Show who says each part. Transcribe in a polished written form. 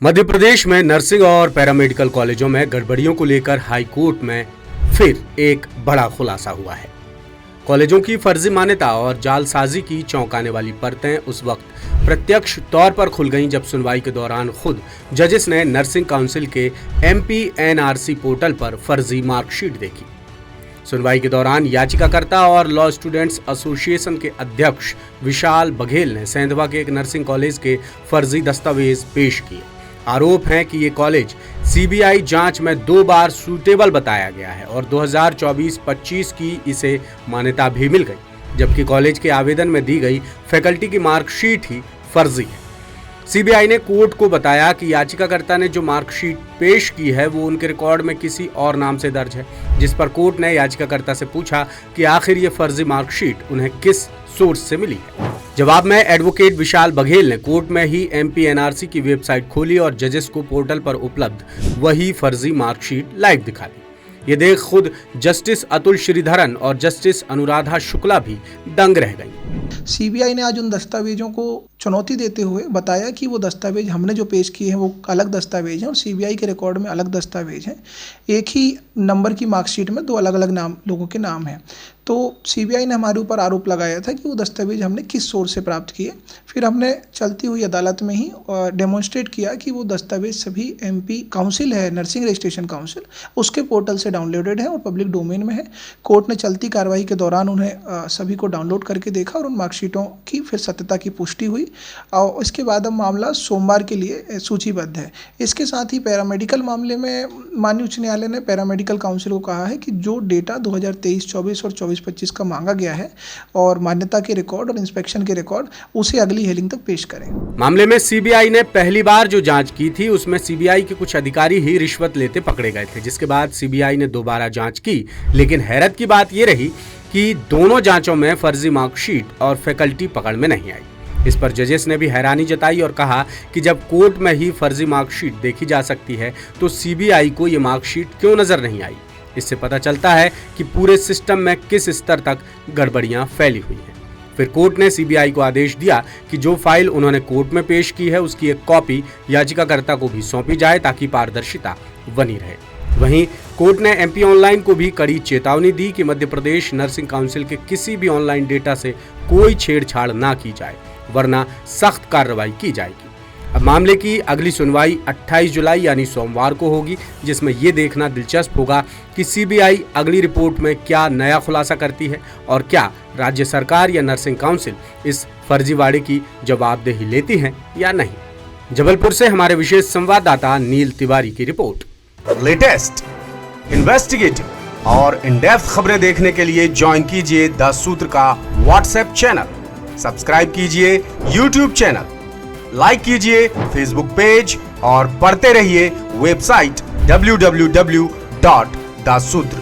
Speaker 1: मध्य प्रदेश में नर्सिंग और पैरामेडिकल कॉलेजों में गड़बड़ियों को लेकर हाई कोर्ट में फिर एक बड़ा खुलासा हुआ है। कॉलेजों की फर्जी मान्यता और जालसाजी की चौंकाने वाली परतें उस वक्त प्रत्यक्ष तौर पर खुल गईं जब सुनवाई के दौरान खुद जजेस ने नर्सिंग काउंसिल के MPNRC पोर्टल पर फर्जी मार्कशीट देखी। सुनवाई के दौरान याचिकाकर्ता और लॉ स्टूडेंट्स एसोसिएशन के अध्यक्ष विशाल बघेल ने सेंधवा के एक नर्सिंग कॉलेज के फर्जी दस्तावेज पेश किए। आरोप है कि ये कॉलेज CBI जांच में 2 बार सूटेबल बताया गया है और 2024-25 की इसे मान्यता भी मिल गई, जबकि कॉलेज के आवेदन में दी गई फैकल्टी की मार्कशीट ही फर्जी है। CBI ने कोर्ट को बताया कि याचिकाकर्ता ने जो मार्कशीट पेश की है वो उनके रिकॉर्ड में किसी और नाम से दर्ज है, जिस पर कोर्ट ने याचिकाकर्ता से पूछा कि आखिर ये फर्जी मार्कशीट उन्हें किस सोर्स से मिली है। जवाब में एडवोकेट विशाल बघेल ने कोर्ट में ही MPNRC की वेबसाइट खोली और जजेस को पोर्टल पर उपलब्ध वही फर्जी मार्कशीट लाइव दिखा दी। ये देख खुद जस्टिस अतुल श्रीधरन और जस्टिस अनुराधा शुक्ला भी दंग रह गई।
Speaker 2: CBI ने आज उन दस्तावेजों को चुनौती देते हुए बताया कि वो दस्तावेज हमने जो पेश किए हैं वो अलग दस्तावेज हैं और CBI के रिकॉर्ड में अलग दस्तावेज हैं। एक ही नंबर की मार्कशीट में 2 अलग अलग लोगों के नाम हैं। तो CBI ने हमारे ऊपर आरोप लगाया था कि वो दस्तावेज हमने किस सोर्स से प्राप्त किए। फिर हमने चलती हुई अदालत में ही डेमोन्स्ट्रेट किया कि वो दस्तावेज सभी MP काउंसिल है, नर्सिंग रजिस्ट्रेशन काउंसिल, उसके पोर्टल से डाउनलोडेड है और पब्लिक डोमेन में है। कोर्ट ने चलती कार्रवाई के दौरान उन्हें सभी को डाउनलोड करके देखा और उन मार्कशीटों की फिर सत्यता की पुष्टि हुई और इसके बाद अब मामला सोमवार के लिए सूचीबद्ध है। इसके साथ ही पैरामेडिकल मामले में माननीय उच्च न्यायालय ने पैरामेडिकल काउंसिल को कहा है कि जो डेटा 2023-24 और 24-25 का मांगा गया है और मान्यता के रिकॉर्ड और इंस्पेक्शन के रिकॉर्ड उसे अगली हियरिंग तक पेश करें।
Speaker 1: मामले में CBI ने पहली बार जो जांच की थी उसमें CBI के कुछ अधिकारी ही रिश्वत लेते पकड़े गए थे, जिसके बाद CBI ने दोबारा जांच की। लेकिन हैरत की बात यह रही कि दोनों जांचों में फर्जी मार्कशीट और फैकल्टी पकड़ में नहीं आई। इस पर जजेस ने भी हैरानी जताई और कहा कि जब कोर्ट में ही फर्जी मार्कशीट देखी जा सकती है तो CBI को ये मार्कशीट क्यों नजर नहीं आई। इससे पता चलता है कि पूरे सिस्टम में किस स्तर तक गड़बड़ियां फैली हुई हैं। फिर कोर्ट ने CBI को आदेश दिया कि जो फाइल उन्होंने कोर्ट में पेश की है उसकी एक कॉपी याचिकाकर्ता को भी सौंपी जाए ताकि पारदर्शिता बनी रहे। वहीं कोर्ट ने MP ऑनलाइन को भी कड़ी चेतावनी दी कि मध्य प्रदेश नर्सिंग काउंसिल के किसी भी ऑनलाइन डेटा से कोई छेड़छाड़ ना की जाए, वरना सख्त कार्रवाई की जाएगी। अब मामले की अगली सुनवाई 28 जुलाई यानी सोमवार को होगी, जिसमें ये देखना दिलचस्प होगा कि CBI अगली रिपोर्ट में क्या नया खुलासा करती है और क्या राज्य सरकार या नर्सिंग काउंसिल इस फर्जीवाड़े की जवाबदेही लेती है या नहीं। जबलपुर से हमारे विशेष संवाददाता नील तिवारी की रिपोर्ट।
Speaker 3: लेटेस्ट, इन्वेस्टिगेटिव और इन डेप्थ खबरें देखने के लिए ज्वाइन कीजिए द सूत्र का WhatsApp चैनल, सब्सक्राइब कीजिए YouTube चैनल, लाइक कीजिए Facebook पेज और पढ़ते रहिए वेबसाइट www.dasutr